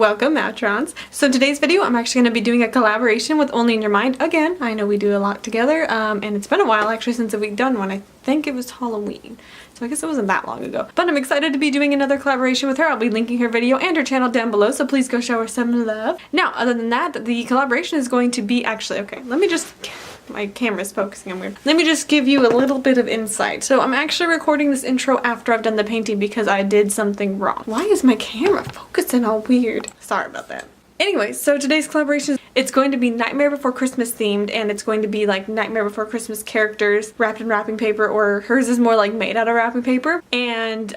welcome Matrons. So in today's video I'm actually going to be doing a collaboration with OnlyInUrMind. Again, I know we do a lot together and it's been a while actually since we've done one. I think it was Halloween. So I guess it wasn't that long ago. But I'm excited to be doing another collaboration with her. I'll be linking her video and her channel down below, so please go show her some love. Now, other than that, the collaboration is going to be actually, okay, let me just, my camera's focusing on weird. Let me just give you a little bit of insight. So I'm actually recording this intro after I've done the painting because I did something wrong. Why is my camera focusing all weird? Sorry about that. Anyway, so today's collaboration, it's going to be Nightmare Before Christmas themed, and it's going to be like Nightmare Before Christmas characters wrapped in wrapping paper, or hers is more like made out of wrapping paper. And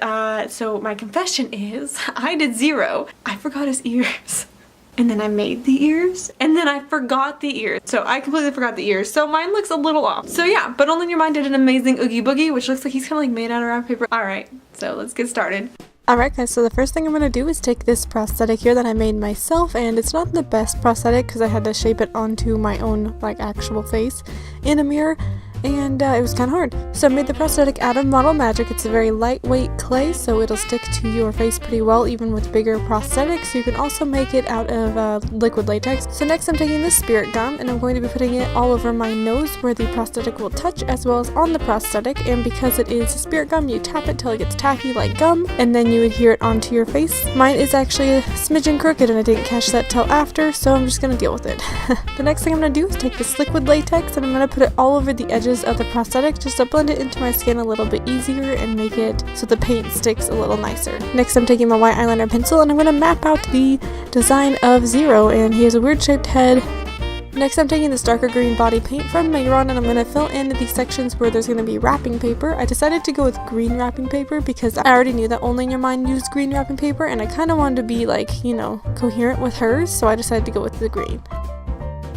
so my confession is, I did zero. I forgot his ears. And then I made the ears, and then I forgot the ears. So I completely forgot the ears. So mine looks a little off. So yeah, but OnlyInUrMind did an amazing Oogie Boogie, which looks like he's kind of like made out of wrapping paper. Alright, so let's get started. Alright guys, so the first thing I'm going to do is take this prosthetic here that I made myself, and it's not the best prosthetic because I had to shape it onto my own like actual face in a mirror, and it was kind of hard. So I made the prosthetic out of Model Magic. It's a very lightweight clay, so it'll stick to your face pretty well even with bigger prosthetics. You can also make it out of liquid latex. So next I'm taking this spirit gum and I'm going to be putting it all over my nose where the prosthetic will touch, as well as on the prosthetic, and because it is a spirit gum, you tap it till it gets tacky like gum, and then you adhere it onto your face. Mine is actually a smidgen crooked and I didn't catch that till after, so I'm just going to deal with it. The next thing I'm going to do is take this liquid latex and I'm going to put it all over the edges of the prosthetic just to blend it into my skin a little bit easier and make it so the paint sticks a little nicer. Next I'm taking my white eyeliner pencil and I'm going to map out the design of Zero, and he has a weird shaped head. Next I'm taking this darker green body paint from Mehron and I'm going to fill in the sections where there's going to be wrapping paper. I decided to go with green wrapping paper because I already knew that OnlyInUrMind used green wrapping paper, and I kind of wanted to be like, you know, coherent with hers, so I decided to go with the green.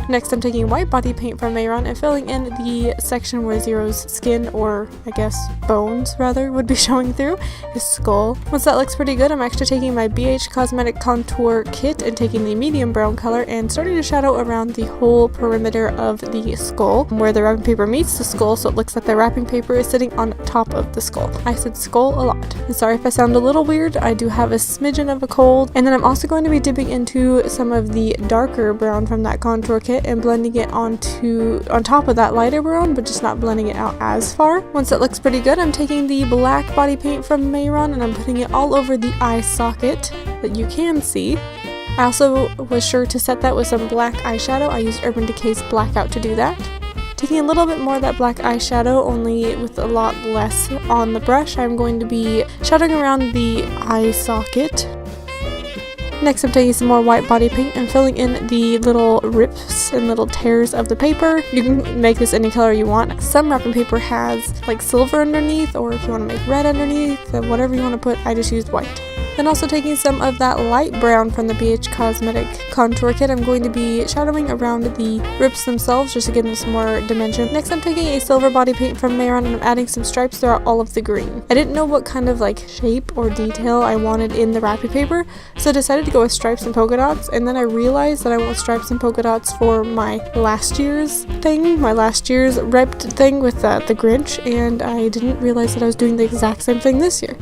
Next I'm taking white body paint from Mehron and filling in the section where Zero's skin, or I guess bones rather, would be showing through his skull. Once that looks pretty good, I'm actually taking my BH Cosmetic Contour Kit and taking the medium brown color and starting to shadow around the whole perimeter of the skull where the wrapping paper meets the skull, so it looks like the wrapping paper is sitting on top of the skull. I said skull a lot. And sorry if I sound a little weird, I do have a smidgen of a cold. And then I'm also going to be dipping into some of the darker brown from that contour kit and blending it on top of that lighter brown, but just not blending it out as far. Once that looks pretty good, I'm taking the black body paint from Mehron and I'm putting it all over the eye socket that you can see. I also was sure to set that with some black eyeshadow. I used Urban Decay's Blackout to do that. Taking a little bit more of that black eyeshadow, only with a lot less on the brush, I'm going to be shadowing around the eye socket. Next I'm taking some more white body paint and filling in the little rips and little tears of the paper. You can make this any color you want. Some wrapping paper has like silver underneath, or if you want to make red underneath, whatever you want to put, I just used white. Then also taking some of that light brown from the BH Cosmetic Contour Kit, I'm going to be shadowing around the rips themselves just to give them some more dimension. Next I'm taking a silver body paint from Mehron and I'm adding some stripes throughout all of the green. I didn't know what kind of like shape or detail I wanted in the wrapping paper, so I decided to go with stripes and polka dots, and then I realized that I want stripes and polka dots for my last year's thing, my last year's ripped thing with the Grinch, and I didn't realize that I was doing the exact same thing this year.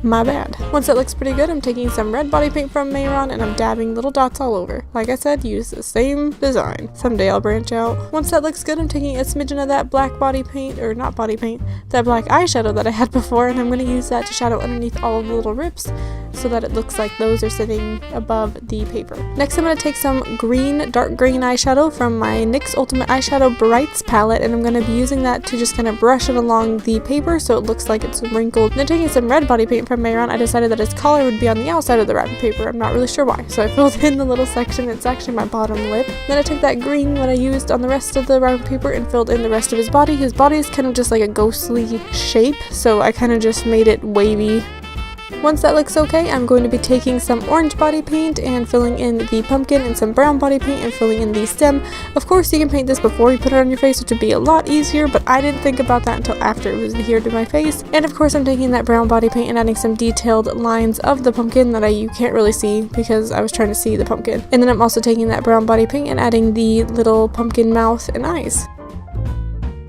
My bad. Once that looks pretty good, I'm taking some red body paint from Mehron and I'm dabbing little dots all over. Like I said, use the same design. Someday I'll branch out. Once that looks good, I'm taking a smidgen of that black body paint, or not body paint, that black eyeshadow that I had before, and I'm going to use that to shadow underneath all of the little rips so that it looks like those are sitting above the paper. Next I'm going to take some green, dark green eyeshadow from my NYX Ultimate Eyeshadow Brights palette, and I'm going to be using that to just kind of brush it along the paper so it looks like it's wrinkled. And then taking some red body paint from Mehron, I decided that his collar would be on the outside of the wrapping paper. I'm not really sure why, so I filled in the little section. It's actually my bottom lip. Then I took that green that I used on the rest of the wrapping paper and filled in the rest of his body. His body is kind of just like a ghostly shape, so I kind of just made it wavy. Once that looks okay, I'm going to be taking some orange body paint and filling in the pumpkin, and some brown body paint and filling in the stem. Of course, you can paint this before you put it on your face, which would be a lot easier, but I didn't think about that until after it was adhered to my face. And of course, I'm taking that brown body paint and adding some detailed lines of the pumpkin that you can't really see because I was trying to see the pumpkin. And then I'm also taking that brown body paint and adding the little pumpkin mouth and eyes.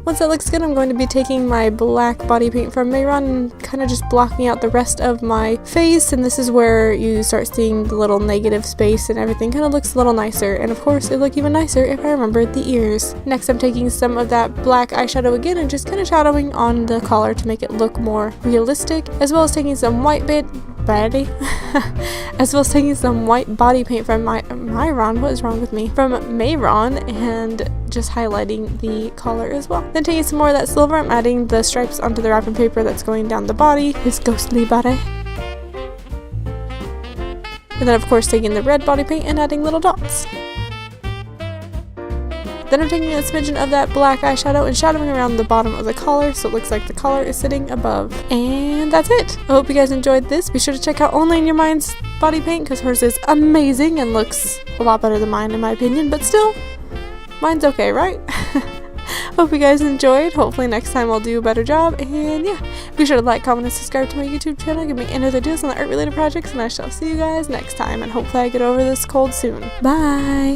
Once that looks good, I'm going to be taking my black body paint from Mehron and kind of just blocking out the rest of my face, and this is where you start seeing the little negative space and everything kind of looks a little nicer, and of course it look even nicer if I remembered the ears. Next I'm taking some of that black eyeshadow again and just kind of shadowing on the collar to make it look more realistic, as well as taking some white as well as taking some white body paint from Mehron, what is wrong with me? From Mehron, and just highlighting the collar as well. Then taking some more of that silver, I'm adding the stripes onto the wrapping paper that's going down the body, his ghostly body. And then of course taking the red body paint and adding little dots. Then I'm taking a smidgen of that black eyeshadow and shadowing around the bottom of the collar so it looks like the collar is sitting above. And that's it. I hope you guys enjoyed this. Be sure to check out OnlyInUrMind's body paint because hers is amazing and looks a lot better than mine in my opinion, but still, mine's okay, right? Hope you guys enjoyed. Hopefully next time I'll do a better job, and yeah, be sure to like, comment, and subscribe to my YouTube channel. Give me any other ideas on the art related projects, and I shall see you guys next time, and hopefully I get over this cold soon. Bye!